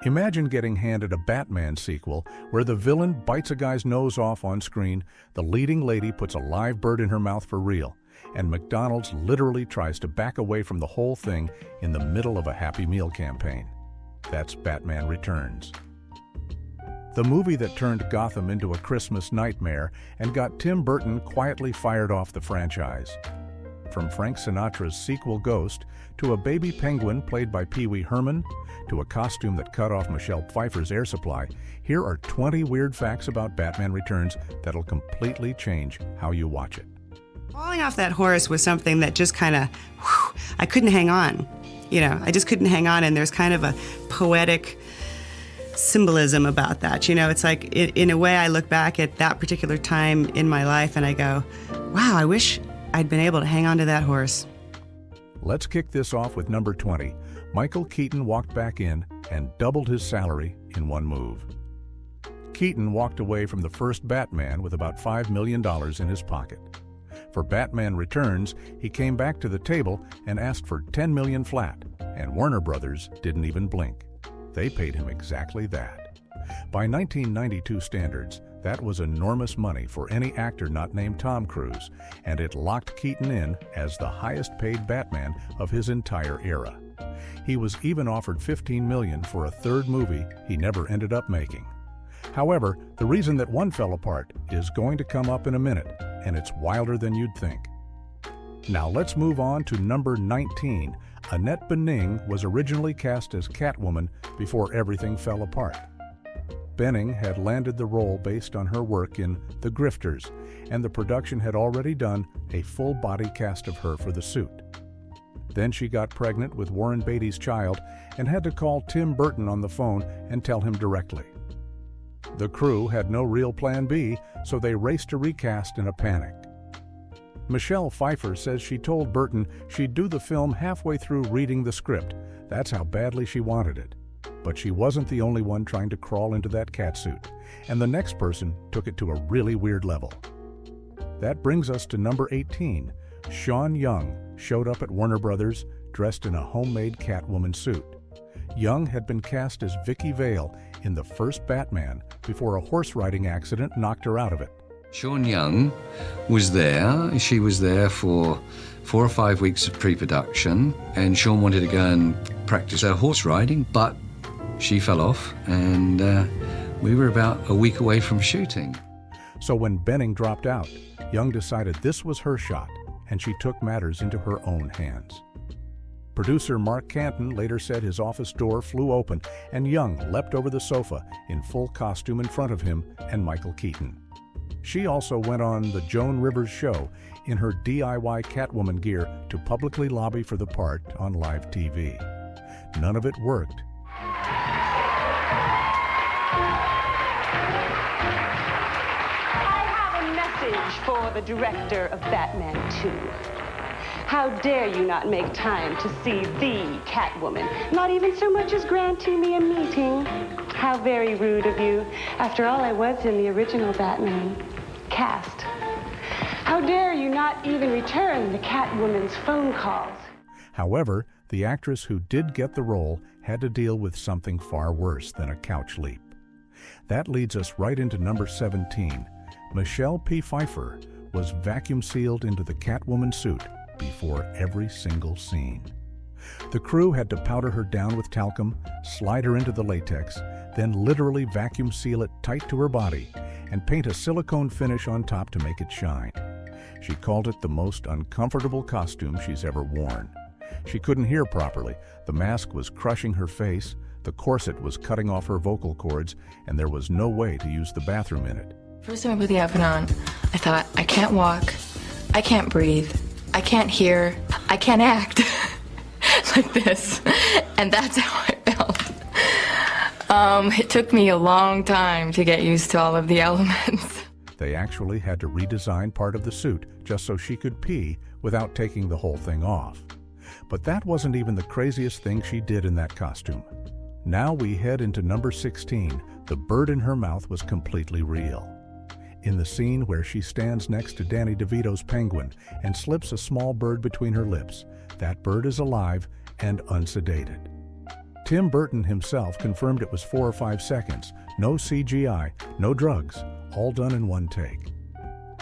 Imagine getting handed a Batman sequel where the villain bites a guy's nose off on screen, the leading lady puts a live bird in her mouth for real, and McDonald's literally tries to back away from the whole thing in the middle of a Happy Meal campaign. That's Batman Returns. The movie that turned Gotham into a Christmas nightmare and got Tim Burton quietly fired off the franchise. From Frank Sinatra's sequel Ghost, to a baby penguin played by Pee Wee Herman, to a costume that cut off Michelle Pfeiffer's air supply, here are 20 weird facts about Batman Returns that'll completely change how you watch it. Falling off that horse was something that just kind of, I couldn't hang on. I just couldn't hang on, and there's kind of a poetic symbolism about that. It's like, in a way, I look back at that particular time in my life and I go, wow, I wish I'd been able to hang on to that horse. Let's kick this off with number 20. Michael Keaton walked back in and doubled his salary in one move. Keaton walked away from the first Batman with about $5 million in his pocket. For Batman Returns, he came back to the table and asked for $10 million flat, and Warner Brothers didn't even blink. They paid him exactly that. By 1992 standards, that was enormous money for any actor not named Tom Cruise, and it locked Keaton in as the highest-paid Batman of his entire era. He was even offered $15 million for a third movie he never ended up making. However, the reason that one fell apart is going to come up in a minute, and it's wilder than you'd think. Now let's move on to number 19. Annette Bening was originally cast as Catwoman before everything fell apart. Bening had landed the role based on her work in The Grifters, and the production had already done a full-body cast of her for the suit. Then she got pregnant with Warren Beatty's child and had to call Tim Burton on the phone and tell him directly. The crew had no real plan B, so they raced to recast in a panic. Michelle Pfeiffer says she told Burton she'd do the film halfway through reading the script. That's how badly she wanted it. But she wasn't the only one trying to crawl into that catsuit, and the next person took it to a really weird level. That brings us to number 18. Sean Young showed up at Warner Brothers dressed in a homemade Catwoman suit. Young had been cast as Vicky Vale in the first Batman before a horse riding accident knocked her out of it. Sean Young was there. She was there for 4 or 5 weeks of pre-production, and Sean wanted to go and practice her horse riding, but she fell off, and we were about a week away from shooting. So when Bening dropped out, Young decided this was her shot, and she took matters into her own hands. Producer Mark Canton later said his office door flew open, and Young leapt over the sofa in full costume in front of him and Michael Keaton. She also went on The Joan Rivers Show in her DIY Catwoman gear to publicly lobby for the part on live TV. None of it worked. For the director of Batman 2. How dare you not make time to see the Catwoman, not even so much as granting me a meeting. How very rude of you. After all, I was in the original Batman cast. How dare you not even return the Catwoman's phone calls. However, the actress who did get the role had to deal with something far worse than a couch leap. That leads us right into number 17. Michelle P. Pfeiffer was vacuum sealed into the Catwoman suit before every single scene. The crew had to powder her down with talcum, slide her into the latex, then literally vacuum seal it tight to her body and paint a silicone finish on top to make it shine. She called it the most uncomfortable costume she's ever worn. She couldn't hear properly, the mask was crushing her face, the corset was cutting off her vocal cords, and there was no way to use the bathroom in it. First time I put the outfit on, I thought, I can't walk, I can't breathe, I can't hear, I can't act like this. And that's how I felt. It took me a long time to get used to all of the elements. They actually had to redesign part of the suit just so she could pee without taking the whole thing off. But that wasn't even the craziest thing she did in that costume. Now we head into number 16. The bird in her mouth was completely real. In the scene where she stands next to Danny DeVito's penguin and slips a small bird between her lips, that bird is alive and unsedated. Tim Burton himself confirmed it was 4 or 5 seconds, no CGI, no drugs, all done in one take.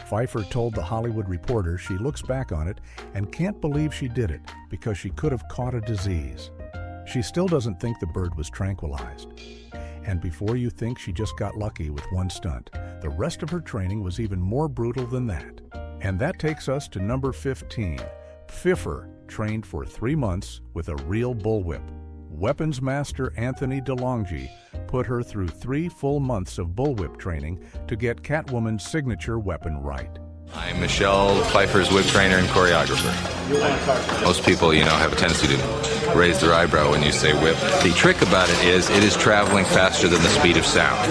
Pfeiffer told The Hollywood Reporter she looks back on it and can't believe she did it because she could have caught a disease. She still doesn't think the bird was tranquilized. And before you think she just got lucky with one stunt, the rest of her training was even more brutal than that. And that takes us to number 15. Pfeiffer trained for 3 months with a real bullwhip. Weapons master Anthony DeLonghi put her through 3 full months of bullwhip training to get Catwoman's signature weapon right. I'm Michelle Pfeiffer's whip trainer and choreographer. Most people, have a tendency to raise their eyebrow when you say whip. The trick about it is traveling faster than the speed of sound.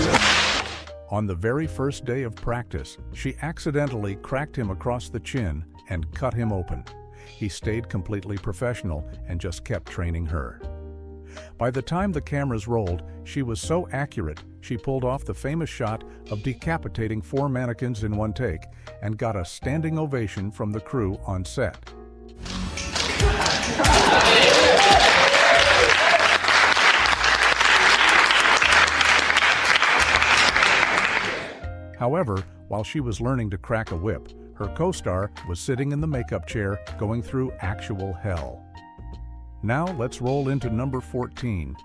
On the very first day of practice, she accidentally cracked him across the chin and cut him open. He stayed completely professional and just kept training her. By the time the cameras rolled, she was so accurate, she pulled off the famous shot of decapitating 4 mannequins in one take and got a standing ovation from the crew on set. However, while she was learning to crack a whip, her co-star was sitting in the makeup chair going through actual hell. Now let's roll into number 14.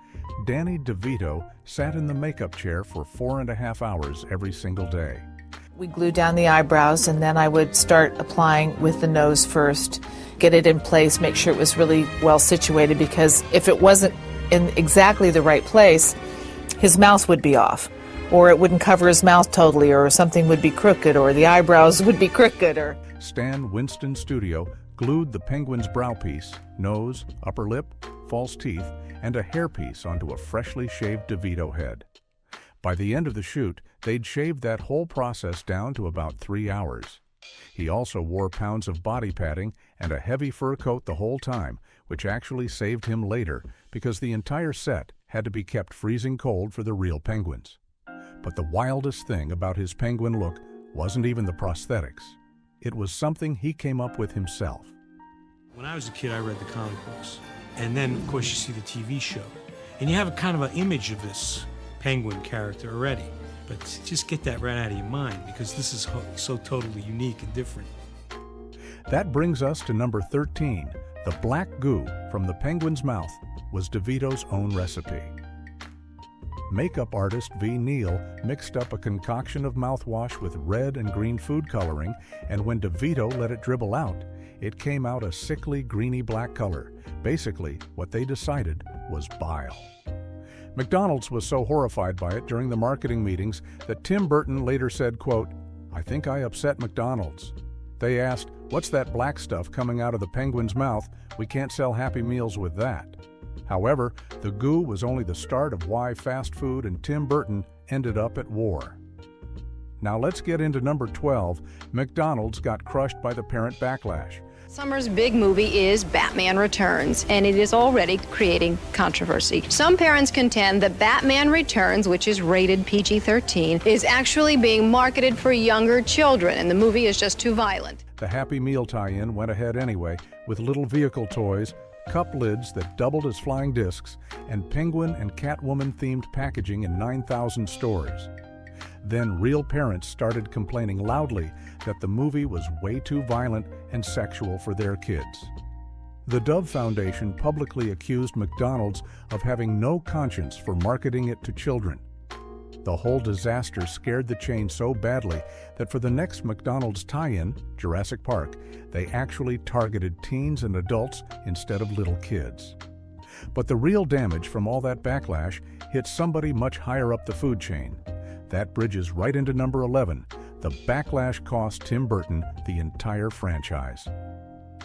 Danny DeVito sat in the makeup chair for 4.5 hours every single day. We glued down the eyebrows, and then I would start applying with the nose first, get it in place, make sure it was really well situated, because if it wasn't in exactly the right place, his mouth would be off, or it wouldn't cover his mouth totally, or something would be crooked, or the eyebrows would be crooked. Stan Winston Studio glued the penguin's brow piece, nose, upper lip, false teeth, and a hairpiece onto a freshly shaved DeVito head. By the end of the shoot, they'd shaved that whole process down to about 3 hours. He also wore pounds of body padding and a heavy fur coat the whole time, which actually saved him later because the entire set had to be kept freezing cold for the real penguins. But the wildest thing about his penguin look wasn't even the prosthetics. It was something he came up with himself. When I was a kid, I read the comic books. And then, of course, you see the TV show. And you have a kind of an image of this penguin character already. But just get that right out of your mind, because this is so totally unique and different. That brings us to number 13. The black goo from the penguin's mouth was DeVito's own recipe. Makeup artist V. Neal mixed up a concoction of mouthwash with red and green food coloring, and when DeVito let it dribble out, it came out a sickly greeny black color. Basically, what they decided was bile. McDonald's was so horrified by it during the marketing meetings that Tim Burton later said, quote, "I think I upset McDonald's." They asked, "What's that black stuff coming out of the penguin's mouth? We can't sell Happy Meals with that." However, the goo was only the start of why fast food and Tim Burton ended up at war. Now let's get into number 12. McDonald's got crushed by the parent backlash. Summer's big movie is Batman Returns, and it is already creating controversy. Some parents contend that Batman Returns, which is rated PG-13, is actually being marketed for younger children, and the movie is just too violent. The Happy Meal tie-in went ahead anyway, with little vehicle toys, cup lids that doubled as flying discs, and Penguin and Catwoman-themed packaging in 9,000 stores. Then real parents started complaining loudly that the movie was way too violent and sexual for their kids. The Dove Foundation publicly accused McDonald's of having no conscience for marketing it to children. The whole disaster scared the chain so badly that for the next McDonald's tie-in, Jurassic Park, they actually targeted teens and adults instead of little kids. But the real damage from all that backlash hit somebody much higher up the food chain. That bridges right into number 11. The backlash cost Tim Burton the entire franchise.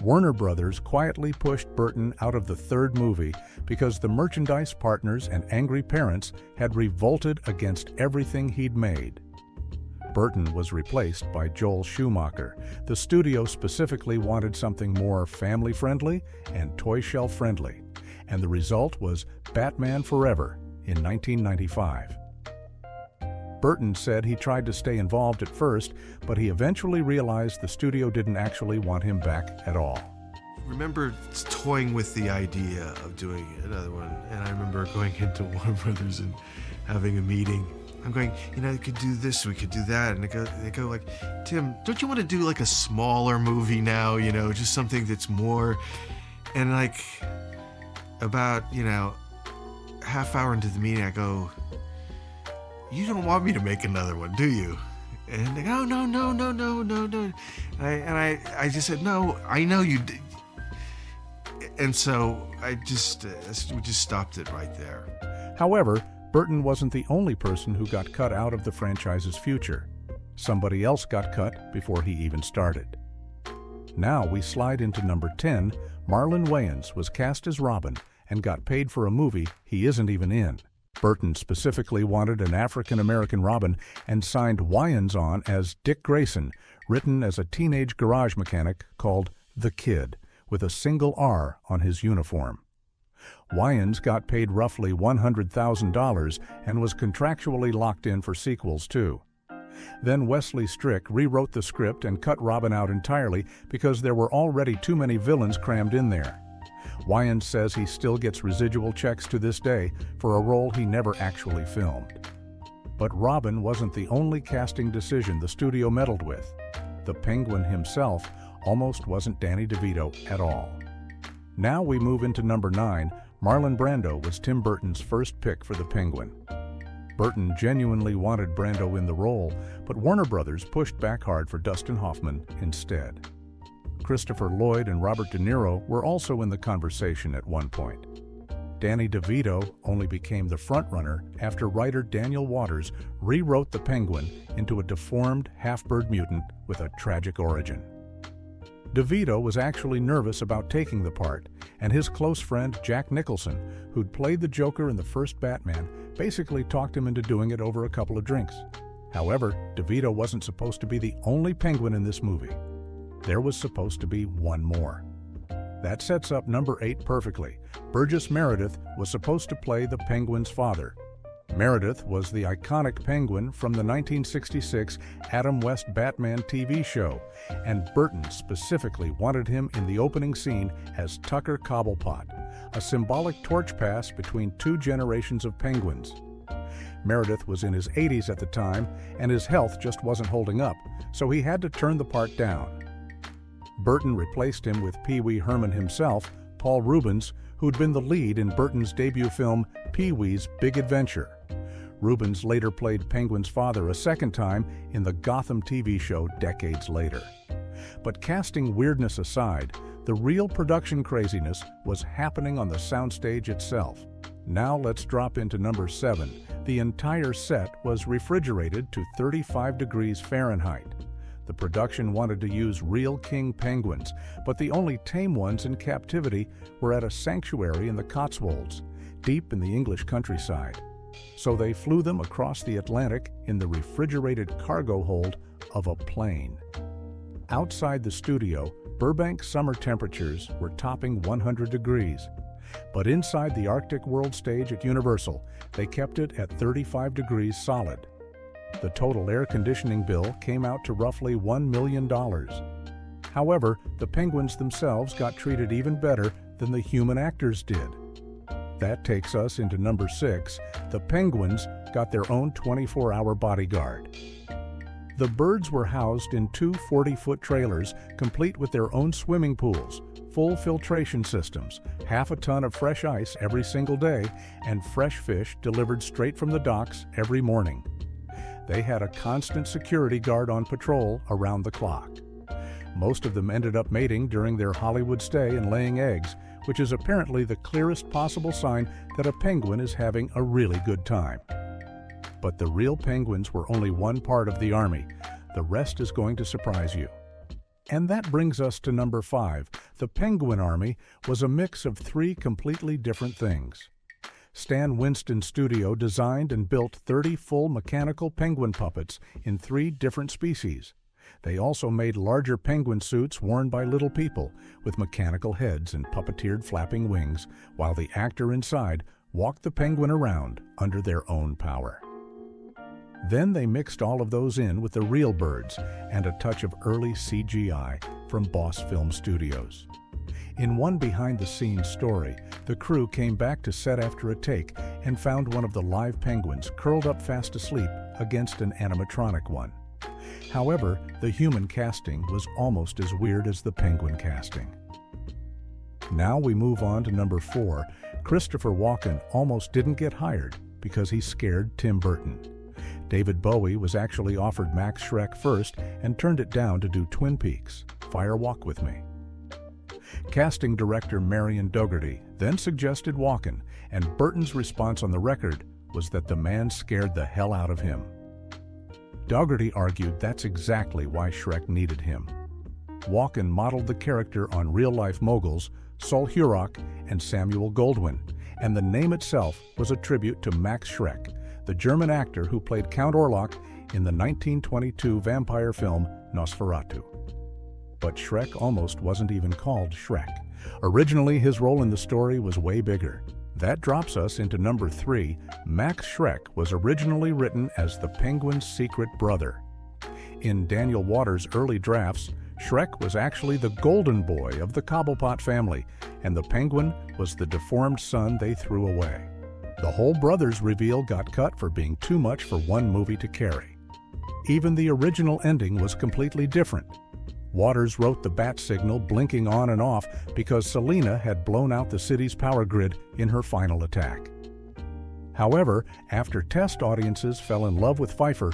Warner Brothers quietly pushed Burton out of the third movie because the merchandise partners and angry parents had revolted against everything he'd made. Burton was replaced by Joel Schumacher. The studio specifically wanted something more family-friendly and toy shelf-friendly, and the result was Batman Forever in 1995. Burton said he tried to stay involved at first, but he eventually realized the studio didn't actually want him back at all. remember toying with the idea of doing another one, and I remember going into Warner Brothers and having a meeting. I'm going, we could do this, we could do that, and they go like, Tim, don't you want to do like a smaller movie now? Just something that's more, and like about half hour into the meeting, I go, you don't want me to make another one, do you? And they go, no. I just said, no, I know you did. And so we just stopped it right there. However, Burton wasn't the only person who got cut out of the franchise's future. Somebody else got cut before he even started. Now we slide into number 10. Marlon Wayans was cast as Robin and got paid for a movie he isn't even in. Burton specifically wanted an African-American Robin and signed Wayans on as Dick Grayson, written as a teenage garage mechanic called The Kid, with a single R on his uniform. Wayans got paid roughly $100,000 and was contractually locked in for sequels too. Then Wesley Strick rewrote the script and cut Robin out entirely because there were already too many villains crammed in there. Wayans says he still gets residual checks to this day for a role he never actually filmed. But Robin wasn't the only casting decision the studio meddled with. The Penguin himself almost wasn't Danny DeVito at all. Now we move into number 9. Marlon Brando was Tim Burton's first pick for the Penguin. Burton genuinely wanted Brando in the role, but Warner Brothers pushed back hard for Dustin Hoffman instead. Christopher Lloyd and Robert De Niro were also in the conversation at one point. Danny DeVito only became the frontrunner after writer Daniel Waters rewrote the Penguin into a deformed half-bird mutant with a tragic origin. DeVito was actually nervous about taking the part, and his close friend Jack Nicholson, who'd played the Joker in the first Batman, basically talked him into doing it over a couple of drinks. However, DeVito wasn't supposed to be the only Penguin in this movie. There was supposed to be one more. That sets up number 8 perfectly. Burgess Meredith was supposed to play the Penguin's father. Meredith was the iconic Penguin from the 1966 Adam West Batman TV show, and Burton specifically wanted him in the opening scene as Tucker Cobblepot, a symbolic torch pass between 2 generations of Penguins. Meredith was in his 80s at the time, and his health just wasn't holding up, so he had to turn the part down. Burton replaced him with Pee Wee Herman himself, Paul Reubens, who'd been the lead in Burton's debut film Pee-wee's Big Adventure. Reubens later played Penguin's father a second time in the Gotham TV show decades later. But casting weirdness aside, the real production craziness was happening on the soundstage itself. Now let's drop into number 7. The entire set was refrigerated to 35 degrees Fahrenheit. The production wanted to use real king penguins, but the only tame ones in captivity were at a sanctuary in the Cotswolds, deep in the English countryside. So they flew them across the Atlantic in the refrigerated cargo hold of a plane. Outside the studio, Burbank's summer temperatures were topping 100 degrees. But inside the Arctic World Stage at Universal, they kept it at 35 degrees solid. The total air conditioning bill came out to roughly $1 million. However, the penguins themselves got treated even better than the human actors did. That takes us into number 6. The penguins got their own 24-hour bodyguard. The birds were housed in 2 40-foot trailers, complete with their own swimming pools, full filtration systems, half a ton of fresh ice every single day, and fresh fish delivered straight from the docks every morning. They had a constant security guard on patrol around the clock. Most of them ended up mating during their Hollywood stay and laying eggs, which is apparently the clearest possible sign that a penguin is having a really good time. But the real penguins were only one part of the army. The rest is going to surprise you. And that brings us to number 5. The Penguin Army was a mix of 3 completely different things. Stan Winston's studio designed and built 30 full mechanical penguin puppets in 3 different species. They also made larger penguin suits worn by little people with mechanical heads and puppeteered flapping wings, while the actor inside walked the penguin around under their own power. Then they mixed all of those in with the real birds and a touch of early CGI from Boss Film Studios. In one behind-the-scenes story, the crew came back to set after a take and found one of the live penguins curled up fast asleep against an animatronic one. However, the human casting was almost as weird as the penguin casting. Now we move on to number 4. Christopher Walken almost didn't get hired because he scared Tim Burton. David Bowie was actually offered Max Schreck first and turned it down to do Twin Peaks: Fire Walk with Me. Casting director Marion Dougherty then suggested Walken, and Burton's response on the record was that the man scared the hell out of him. Dougherty argued that's exactly why Schreck needed him. Walken modeled the character on real-life moguls Sol Hurok and Samuel Goldwyn, and the name itself was a tribute to Max Schreck, the German actor who played Count Orlok in the 1922 vampire film Nosferatu. But Schreck almost wasn't even called Schreck. Originally, his role in the story was way bigger. That drops us into number 3. Max Schreck was originally written as the Penguin's secret brother. In Daniel Waters' early drafts, Schreck was actually the golden boy of the Cobblepot family, and the Penguin was the deformed son they threw away. The whole brothers reveal got cut for being too much for one movie to carry. Even the original ending was completely different. Waters wrote the bat signal blinking on and off because Selena had blown out the city's power grid in her final attack. However, after test audiences fell in love with Pfeiffer,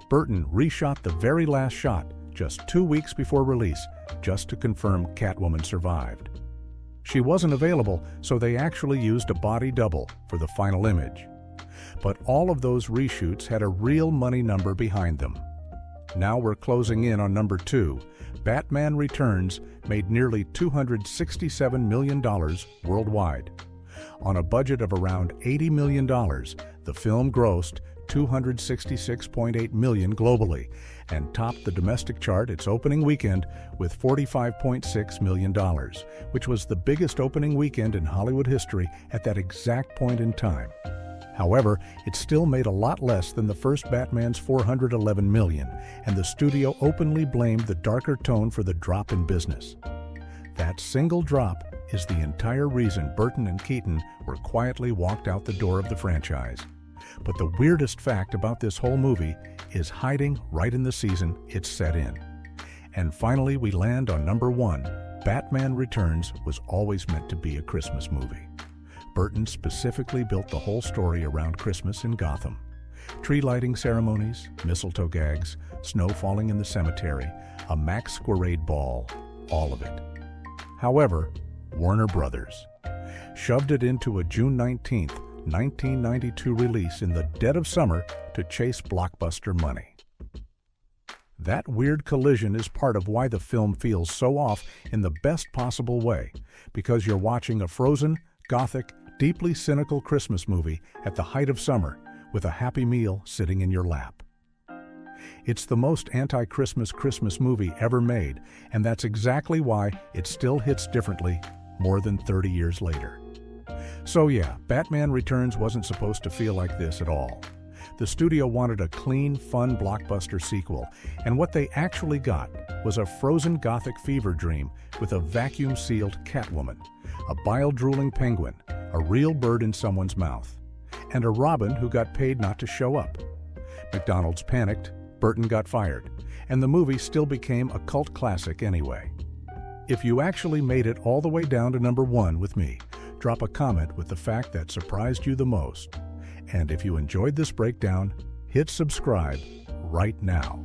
Burton reshot the very last shot just 2 weeks before release, just to confirm Catwoman survived. She wasn't available, so they actually used a body double for the final image. But all of those reshoots had a real money number behind them. Now we're closing in on number 2. Batman Returns made nearly $267 million worldwide. On a budget of around $80 million, the film grossed $266.8 million globally and topped the domestic chart its opening weekend with $45.6 million, which was the biggest opening weekend in Hollywood history at that exact point in time. However, it still made a lot less than the first Batman's $411 million, and the studio openly blamed the darker tone for the drop in business. That single drop is the entire reason Burton and Keaton were quietly walked out the door of the franchise. But the weirdest fact about this whole movie is hiding right in the season it's set in. And finally, we land on number 1. Batman Returns was always meant to be a Christmas movie. Burton specifically built the whole story around Christmas in Gotham. Tree lighting ceremonies, mistletoe gags, snow falling in the cemetery, a masquerade ball, all of it. However, Warner Brothers shoved it into a June 19th, 1992 release in the dead of summer to chase blockbuster money. That weird collision is part of why the film feels so off in the best possible way, because you're watching a frozen, gothic, deeply cynical Christmas movie at the height of summer with a Happy Meal sitting in your lap. It's the most anti-Christmas Christmas movie ever made, and that's exactly why it still hits differently more than 30 years later. So yeah, Batman Returns wasn't supposed to feel like this at all. The studio wanted a clean, fun blockbuster sequel, and what they actually got was a frozen gothic fever dream with a vacuum-sealed Catwoman, a bile-drooling penguin, a real bird in someone's mouth, and a Robin who got paid not to show up. McDonald's panicked, Burton got fired, and the movie still became a cult classic anyway. If you actually made it all the way down to number 1 with me, drop a comment with the fact that surprised you the most. And if you enjoyed this breakdown, hit subscribe right now.